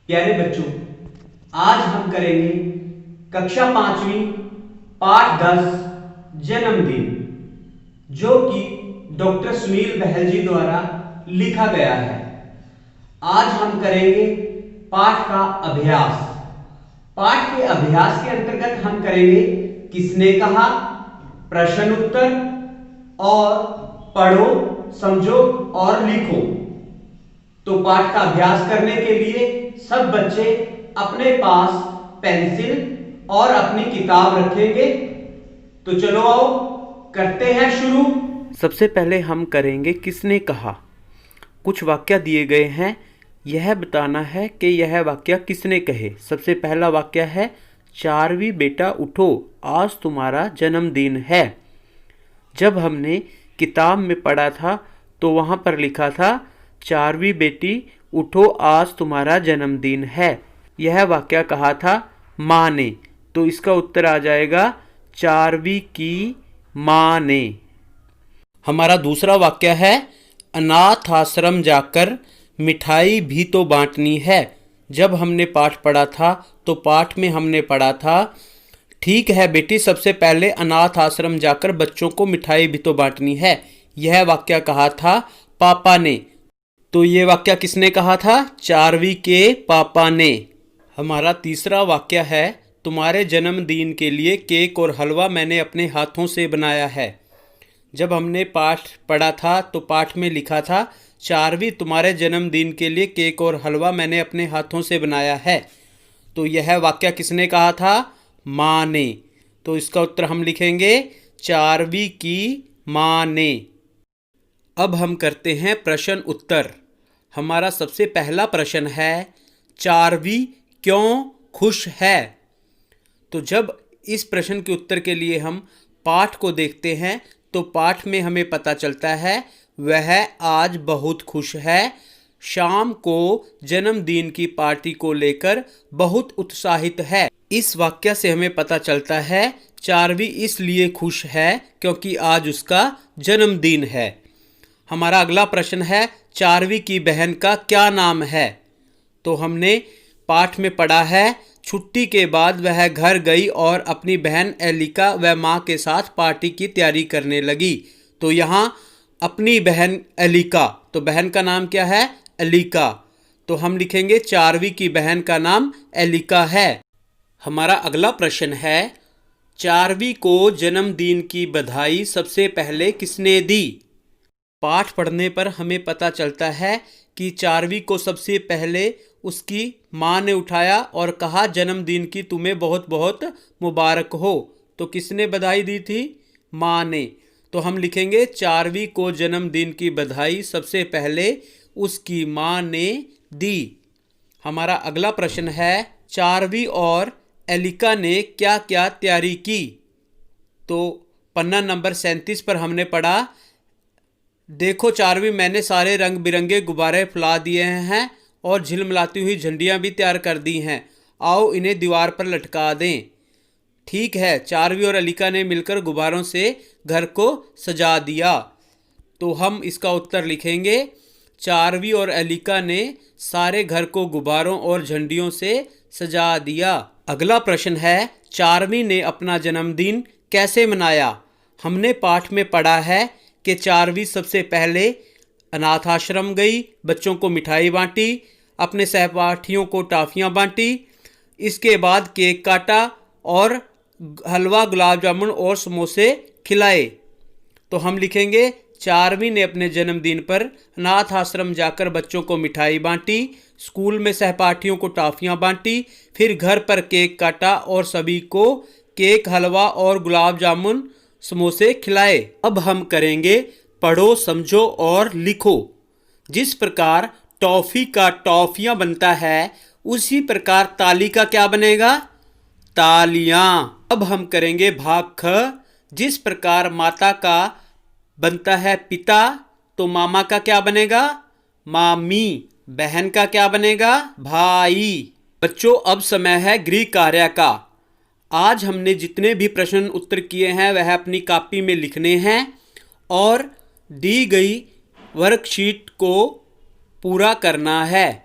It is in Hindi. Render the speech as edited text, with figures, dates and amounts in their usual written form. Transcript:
प्यारे बच्चों, आज हम करेंगे कक्षा 5वीं पाठ 10 जन्मदिन, जो कि डॉक्टर सुनील बहल जी द्वारा लिखा गया है। आज हम करेंगे पाठ का अभ्यास। पाठ के अभ्यास के अंतर्गत हम करेंगे किसने कहा, प्रश्न उत्तर और पढ़ो, समझो और लिखो। तो पाठ का अभ्यास करने के लिए सब बच्चे अपने पास पेंसिल और अपनी किताब रखेंगे। तो चलो आओ करते हैं शुरू। सबसे पहले हम करेंगे किसने कहा। कुछ वाक्य दिए गए हैं, यह बताना है कि यह वाक्य किसने कहे। सबसे पहला वाक्य है, चारवी बेटा उठो, आज तुम्हारा जन्मदिन है। जब हमने किताब में पढ़ा था तो वहाँ पर लिखा था, चारवी बेटी उठो, आज तुम्हारा जन्मदिन है। यह वाक्य कहा था माँ ने, तो इसका उत्तर आ जाएगा चारवी की माँ ने। हमारा दूसरा वाक्य है, अनाथ आश्रम जाकर मिठाई भी तो बांटनी है। जब हमने पाठ पढ़ा था तो पाठ में हमने पढ़ा था, ठीक है बेटी, सबसे पहले अनाथ आश्रम जाकर बच्चों को मिठाई भी तो बांटनी है। यह वाक्य कहा था पापा ने, तो ये वाक्य किसने कहा था? चारवी के पापा ने। हमारा तीसरा वाक्य है, तुम्हारे जन्मदिन के लिए केक और हलवा मैंने अपने हाथों से बनाया है। जब हमने पाठ पढ़ा था तो पाठ में लिखा था, चारवी तुम्हारे जन्मदिन के लिए केक और हलवा मैंने अपने हाथों से बनाया है। तो यह वाक्य किसने कहा था? माँ ने। तो इसका उत्तर हम लिखेंगे चारवी की माँ ने। अब हम करते हैं प्रश्न उत्तर। हमारा सबसे पहला प्रश्न है, चारवी क्यों खुश है? तो जब इस प्रश्न के उत्तर के लिए हम पाठ को देखते हैं तो पाठ में हमें पता चलता है वह आज बहुत खुश है। शाम को जन्मदिन की पार्टी को लेकर बहुत उत्साहित है। इस वाक्य से हमें पता चलता है चारवी इसलिए खुश है क्योंकि आज उसका जन्मदिन है। हमारा अगला प्रश्न है, चारवी की बहन का क्या नाम है? तो हमने पाठ में पढ़ा है, छुट्टी के बाद वह घर गई और अपनी बहन एलिका व माँ के साथ पार्टी की तैयारी करने लगी। तो यहाँ अपनी बहन एलिका, तो बहन का नाम क्या है? एलिका। तो हम लिखेंगे चारवी की बहन का नाम एलिका है। हमारा अगला प्रश्न है, चारवी को जन्मदिन की बधाई सबसे पहले किसने दी? पाठ पढ़ने पर हमें पता चलता है कि चारवी को सबसे पहले उसकी माँ ने उठाया और कहा, जन्मदिन की तुम्हें बहुत बहुत मुबारक हो। तो किसने बधाई दी थी? माँ ने। तो हम लिखेंगे चारवी को जन्मदिन की बधाई सबसे पहले उसकी माँ ने दी। हमारा अगला प्रश्न है, चारवी और एलिका ने क्या क्या तैयारी की? तो पन्ना नंबर 37 पर हमने पढ़ा, देखो चारवी, मैंने सारे रंग बिरंगे गुब्बारे फुला दिए हैं और झिलमिलाती हुई झंडियाँ भी तैयार कर दी हैं। आओ इन्हें दीवार पर लटका दें। ठीक है, चारवी और एलिका ने मिलकर गुब्बारों से घर को सजा दिया। तो हम इसका उत्तर लिखेंगे, चारवी और एलिका ने सारे घर को गुब्बारों और झंडियों से सजा दिया। अगला प्रश्न है, चारवी ने अपना जन्मदिन कैसे मनाया? हमने पाठ में पढ़ा है कि चारवी सबसे पहले अनाथ आश्रम गई, बच्चों को मिठाई बांटी, अपने सहपाठियों को टॉफियाँ बांटी, इसके बाद केक काटा और हलवा, गुलाब जामुन और समोसे खिलाए। तो हम लिखेंगे चारवी ने अपने जन्मदिन पर अनाथ आश्रम जाकर बच्चों को मिठाई बांटी, स्कूल में सहपाठियों को टॉफियाँ बांटी, फिर घर पर केक काटा और सभी को केक, हलवा और गुलाब जामुन समोसे खिलाए। अब हम करेंगे पढ़ो, समझो और लिखो। जिस प्रकार टॉफी का टॉफियाँ बनता है उसी प्रकार ताली का क्या बनेगा? तालियाँ। अब हम करेंगे भाग ख। जिस प्रकार माता का बनता है पिता, तो मामा का क्या बनेगा? मामी। बहन का क्या बनेगा? भाई। बच्चों, अब समय है गृह कार्य का। आज हमने जितने भी प्रश्न उत्तर किए हैं वह अपनी कॉपी में लिखने हैं और दी गई वर्कशीट को पूरा करना है।